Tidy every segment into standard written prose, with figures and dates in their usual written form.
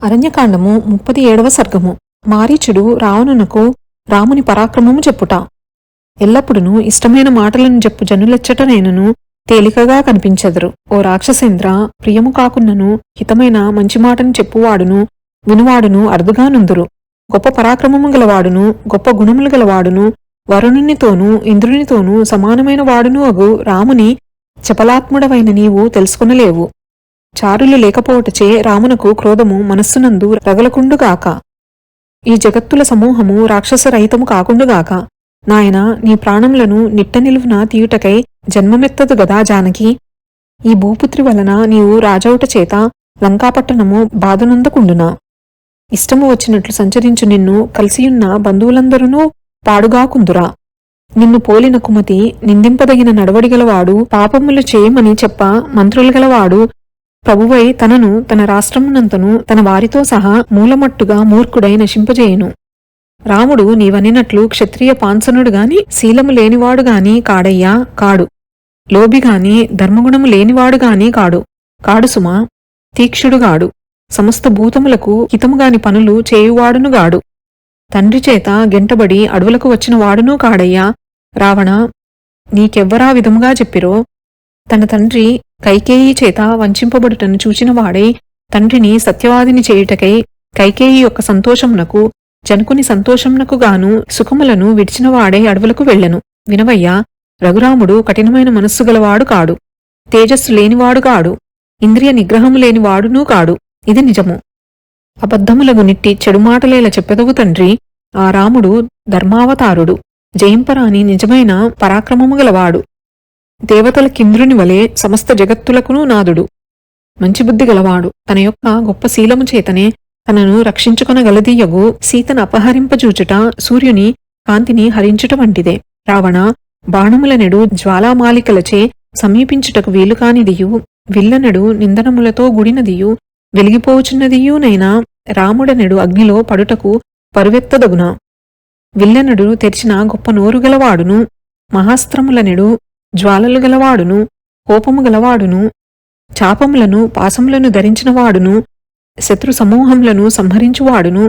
అరణ్యకాండము 37వ సర్గము. మారీచుడు రావణునకు రాముని పరాక్రమము చెప్పుట. ఎల్లప్పుడును ఇష్టమైన మాటలను చెప్పు జనులెచ్చటనైనను తేలికగా కనిపించెదరు. ఓ రాక్షసేంద్ర, ప్రియము కాకున్నను హితమైన మంచి మాటను చెప్పువాడును వినువాడును అరుదుగా నుందురు. గొప్ప పరాక్రమము గలవాడును గొప్ప గుణములు గలవాడును వరుణునితోనూ ఇంద్రునితోనూ సమానమైన వాడును అగు రాముని చపలాత్ముడవైన నీవు తెలుసుకునలేవు. చారులు లేకపోవటచే రామునకు క్రోధము మనస్సునందు రగలకుండుగాక. ఈ జగత్తుల సమూహము రాక్షసరహితము కాకుండుగాక. నాయన, నీ ప్రాణములను నిట్ట నిలువున తీయుటకై జన్మమెత్తదు గదా జానకి. ఈ భూపుత్రి వలన నీవు రాజౌట చేత లంకాపట్టణము బాధనందకుండునా. ఇష్టము వచ్చినట్లు సంచరించు నిన్ను కలిసియున్న బంధువులందరూ పాడుగాకుందురా. నిన్ను పోలిన కుమతి నిందింపదగిన నడవడిగలవాడు, పాపములు చేయమని చెప్ప మంత్రులు గలవాడు ప్రభువై తనను తన రాష్ట్రమునంతను తన వారితో సహా మూలమట్టుగా మూర్ఖుడై నశింపజేయును. రాముడు నీవనినట్లు క్షత్రియ పాంసనుడుగాని శీలము లేనివాడుగాని కాడయ్యా కాడు. లోబిగాని ధర్మగుణము లేనివాడుగాని కాడు. కాడు సుమా, తీక్షుడుగాడు. సమస్త భూతములకు హితముగాని పనులు చేయువాడునుగాడు. తండ్రి చేత గెంటబడి అడవులకు వచ్చిన వాడునూ కాడయ్యా. రావణ, నీకెవ్వరా విధముగా చెప్పిరో. తన తండ్రి కైకేయి చేత వంచింపబడుటను చూచినవాడై తండ్రిని సత్యవాదిని చేయుటకై కైకేయి యొక్క సంతోషమునకు జనకుని సంతోషమునకు గాను సుఖములను విడిచినవాడై అడవులకు వెళ్లెను. వినవయ్యా, రఘురాముడు కఠినమైన మనస్సు గలవాడు కాడు. తేజస్సు లేనివాడు కాడు. ఇంద్రియ నిగ్రహము లేనివాడునూ కాడు. ఇది నిజము. అబద్ధములగు నిట్టి చెడుమాటలేల చెప్పెదవు తండ్రి. ఆ రాముడు ధర్మావతారుడు, జయింపరాని నిజమైన పరాక్రమము గలవాడు. దేవతల కింద్రుని వలె సమస్త జగత్తులకునూ నాదుడు. మంచి బుద్ధి గలవాడు. తన యొక్క గొప్ప శీలము చేతనే తనను రక్షించుకొనగలదీయగు సీతను అపహరింపజూచుట సూర్యుని కాంతిని హరించుట వంటిదే. రావణ, బాణములనెడు జ్వాలామాలికలచే సమీపించుటకు వీలుకానిదియు విల్లనెడు నిందనములతో గుడినదియు వెలిగిపోచున్నదియునైనా రాముడనెడు అగ్నిలో పడుటకు పరువెత్తదగునా. విల్లనెడు తెరిచిన గొప్ప నోరు గలవాడును మహాస్త్రములనెడు జ్వాలలు గలవాడును కోపము గలవాడును చాపములను పాసములను ధరించినవాడును శత్రు సమూహములను సంహరించువాడును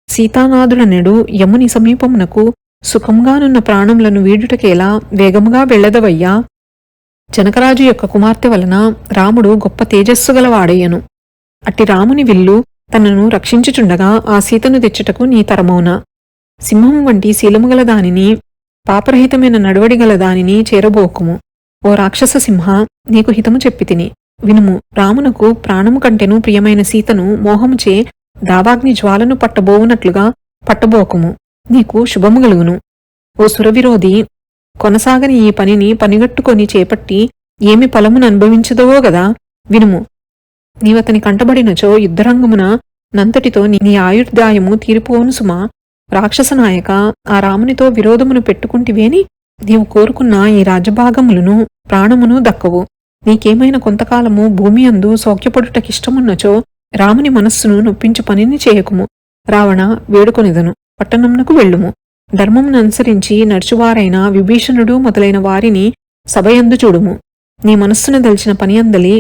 సీతానాథుడనెడు యముని సమీపమునకు సుఖంగానున్న ప్రాణములను వీడుటకేలా వేగముగా వెళ్లదవయ్యా. జనకరాజు యొక్క కుమార్తె వలన రాముడు గొప్ప తేజస్సు గలవాడయ్యను. అట్టి రాముని విల్లు తనను రక్షించుచుండగా ఆ సీతను తెచ్చుటకు నీ తరమౌనా. సింహము వంటి శీలముగల దానిని పాపరహితమైన నడువడిగల దానిని చేరబోకుము. ఓ రాక్షస సింహ, నీకు హితము చెప్పితిని వినుము. రామునకు ప్రాణము కంటెను ప్రియమైన సీతను మోహముచే దావాగ్ని జ్వాలను పట్టబోవునట్లుగా పట్టబోకుము. నీకు శుభము గలుగును. ఓ సురవిరోధి, కొనసాగని ఈ పనిని పనిగట్టుకొని చేపట్టి ఏమి ఫలమును అనుభవించదవో గదా. వినుము. నీవతని కంటబడినచో యుద్ధరంగమున నంతటితో నీ ఆయుర్దాయము తీరిపోవును సుమా. రాక్షసనాయక, ఆ రామునితో విరోధమును పెట్టుకుంటివేని నీవు కోరుకున్న ఈ రాజ్యభాగములను ప్రాణమును దక్కవు. నీకేమైన కొంతకాలము భూమి అందు సౌఖ్యపడుటకిష్టమున్నచో రాముని మనస్సును నొప్పించు పనిని చేయకుము. రావణ, వేడుకొనిదను, పట్టణమునకు వెళ్ళుము. ధర్మముననుసరించి నడుచువారైన విభీషణుడు మొదలైన వారిని సభయందు చూడుము. నీ మనస్సును దలిచిన పని అందలి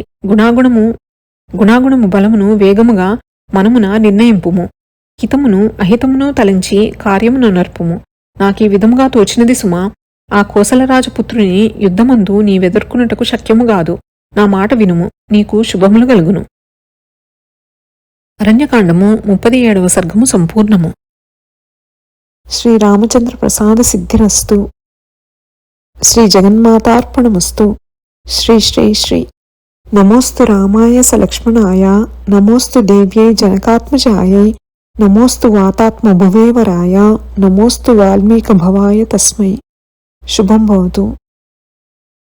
గుణాగుణము బలమును వేగముగా మనమున నిర్ణయింపుము. హితమును అహితమును తలంచి కార్యమును నర్పుము. నాకీ విధముగా తోచినది సుమా. ఆ కోసలరాజపుత్రుని యుద్ధమందు నీవెదుర్కొనుటకు శక్యముగాదు. నా మాట వినుము, నీకు శుభములు గలుగును. అరణ్యకాండము 37వ సర్గము సంపూర్ణము. శ్రీరామచంద్ర ప్రసాద సిద్ధిరస్తు. శ్రీ జగన్మాతార్పణమస్తు. శ్రీ శ్రీ శ్రీ. నమోస్తు రామాయ సలక్ష్మణాయ, నమోస్తు దేవ్యై జనకాత్మజాయై, నమోస్తు వాతాత్మ భువేవరాయ, నమోస్తు వాల్మీక భవాయ తస్మై. శుభం భవతు.